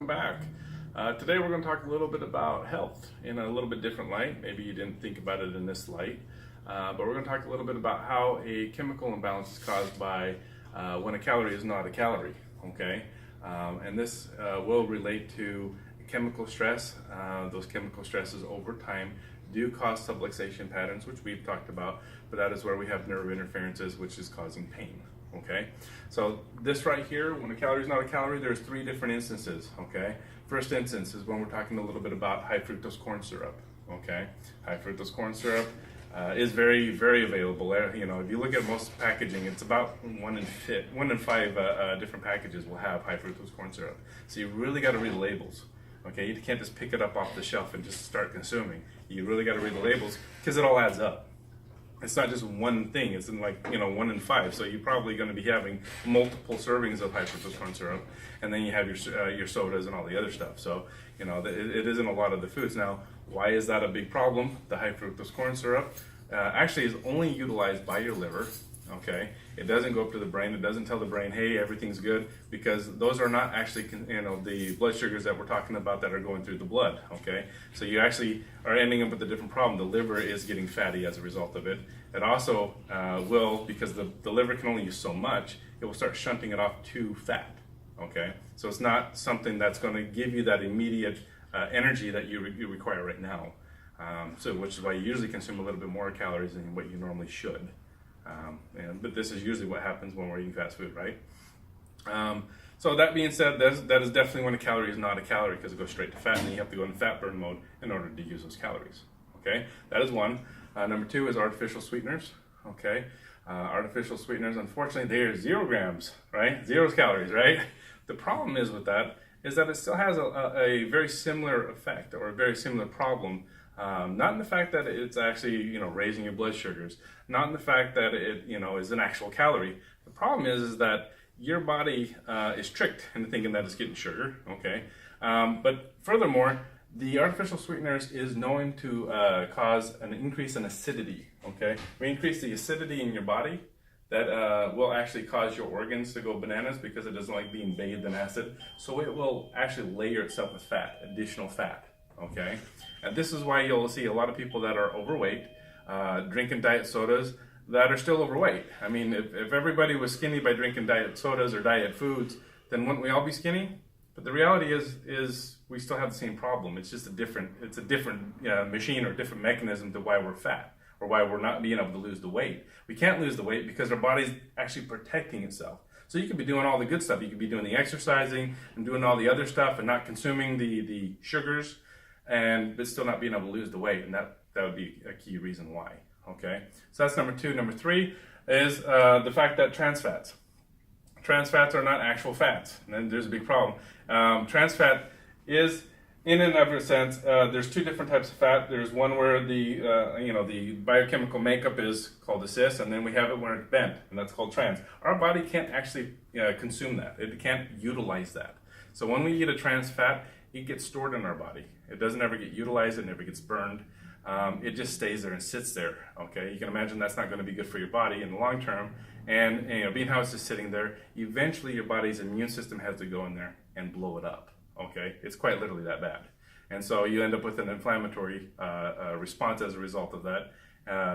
Back. Today we're going to talk a little bit about health in a little bit different light. Maybe you didn't think about it in this light, but we're going to talk a little bit about how a chemical imbalance is caused by when a calorie is not a calorie. Okay, and this will relate to chemical stress. Those chemical stresses over time do cause subluxation patterns, which we've talked about, but that is where we have nerve interferences, which is causing pain. Okay, so this right here, when a calorie is not a calorie, there's three different instances. Okay, first instance is when we're talking a little bit about high fructose corn syrup. Okay, high fructose corn syrup is very, very available. You know, if you look at most packaging, it's about one in five different packages will have high fructose corn syrup. So you really got to read the labels. Okay, you can't just pick it up off the shelf and just start consuming. You really got to read the labels because it all adds up. It's not just one thing, it's in like, you know, 1 in 5. So you're probably going to be having multiple servings of high fructose corn syrup, and then you have your sodas and all the other stuff. So, you know, it isn't a lot of the foods. Now, why is that a big problem? The high fructose corn syrup actually is only utilized by your liver. Okay, it doesn't go up to the brain. It doesn't tell the brain, hey, everything's good, because those are not actually, you know, the blood sugars that we're talking about that are going through the blood. Okay, so you actually are ending up with a different problem. The liver is getting fatty as a result of it. It also will, because the liver can only use so much, it will start shunting it off to fat. Okay, so it's not something that's going to give you that immediate energy that you require right now. So which is why you usually consume a little bit more calories than what you normally should. But this is usually what happens when we're eating fast food, right? So that being said, that is definitely when a calorie is not a calorie, because it goes straight to fat, and you have to go into fat burn mode in order to use those calories. Okay, that is one. Number two is artificial sweeteners. Okay, artificial sweeteners, unfortunately, they are 0 grams, right? 0 calories, right? The problem is with that is that it still has a very similar effect or a very similar problem. Not in the fact that it's actually, you know, raising your blood sugars, not in the fact that it, you know, is an actual calorie. The problem is that your body is tricked into thinking that it's getting sugar. Okay, but furthermore, the artificial sweeteners is known to cause an increase in acidity. Okay, we increase the acidity in your body. That will actually cause your organs to go bananas because it doesn't like being bathed in acid. So it will actually layer itself with fat, additional fat. Okay, and this is why you'll see a lot of people that are overweight drinking diet sodas that are still overweight. I mean, if everybody was skinny by drinking diet sodas or diet foods, then wouldn't we all be skinny? But the reality is we still have the same problem. It's just a different machine or different mechanism to why we're fat or why we're not being able to lose the weight. We can't lose the weight because our body's actually protecting itself. So you could be doing all the good stuff. You could be doing the exercising and doing all the other stuff and not consuming the sugars, but still not being able to lose the weight, and that would be a key reason why. Okay, so that's number two. Number three is the fact that trans fats are not actual fats, and then there's a big problem. Trans fat is, in and of a sense, there's two different types of fat. There's one where the biochemical makeup is called a cis, and then we have it where it's bent, and that's called trans. Our body can't actually consume that. It can't utilize that. So when we eat a trans fat, it gets stored in our body. It doesn't ever get utilized. It never gets burned. It just stays there and sits there. Okay, you can imagine that's not going to be good for your body in the long term. And you know, being how it's just sitting there, eventually your body's immune system has to go in there and blow it up. Okay, it's quite literally that bad. And so you end up with an inflammatory response as a result of that,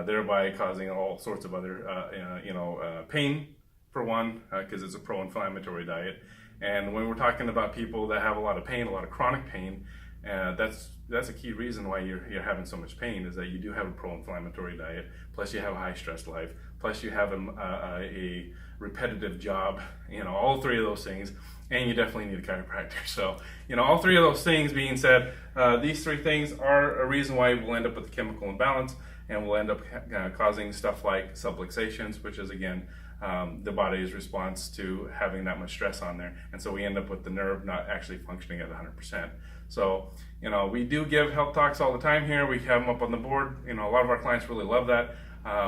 thereby causing all sorts of other pain for one, because it's a pro-inflammatory diet. And when we're talking about people that have a lot of pain, a lot of chronic pain, that's a key reason why you're having so much pain, is that you do have a pro-inflammatory diet, plus you have a high stress life, plus you have a repetitive job, you know, all three of those things, and you definitely need a chiropractor. So, you know, all three of those things being said, these three things are a reason why we'll end up with a chemical imbalance, and we'll end up causing stuff like subluxations, which is, again, the body's response to having that much stress on there. And so we end up with the nerve not actually functioning at 100%. So, you know, we do give health talks all the time here. We have them up on the board. You know, a lot of our clients really love that.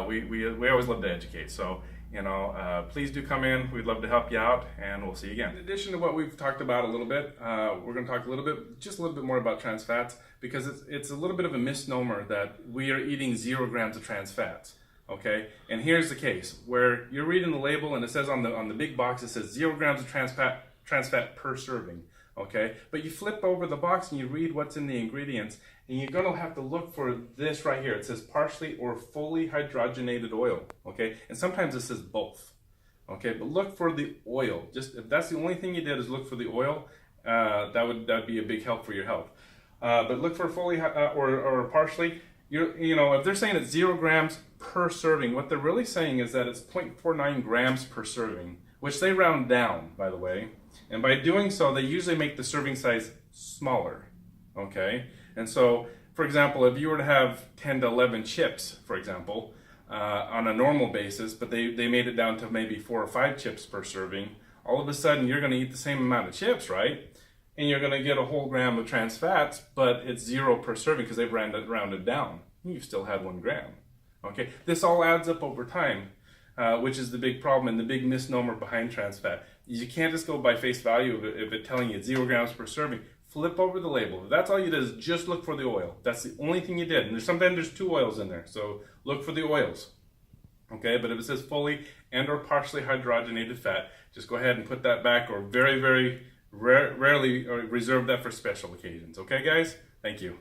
We always love to educate. So, you know, please do come in. We'd love to help you out, and we'll see you again. In addition to what we've talked about a little bit, we're going to talk just a little bit more about trans fats, because it's a little bit of a misnomer that we are eating 0 grams of trans fats. Okay, and here's the case where you're reading the label and it says on the big box, it says 0 grams of trans fat per serving. okay? But you flip over the box and you read what's in the ingredients, and you're gonna have to look for this right here. It says partially or fully hydrogenated oil, okay? And sometimes it says both, okay? But look for the oil. Just if that's the only thing you did is look for the oil, that'd be a big help for your health. But look for fully or partially. You know, if they're saying it's 0 grams per serving, what they're really saying is that it's 0.49 grams per serving, which they round down, by the way. And by doing so, they usually make the serving size smaller, okay? And so, for example, if you were to have 10 to 11 chips, for example, on a normal basis, but they made it down to maybe 4 or 5 chips per serving, all of a sudden you're going to eat the same amount of chips, right? And you're going to get a whole gram of trans fats, but it's 0 per serving because they've rounded down. You've still had 1 gram. Okay, this all adds up over time, which is the big problem and the big misnomer behind trans fat. You can't just go by face value of it telling you it's 0 grams per serving. Flip over the label. If that's all you did is just look for the oil. That's the only thing you did. And sometimes there's 2 oils in there, so look for the oils. Okay, but if it says fully and or partially hydrogenated fat, just go ahead and put that back, or very, very rarely reserve that for special occasions. Okay, guys? Thank you.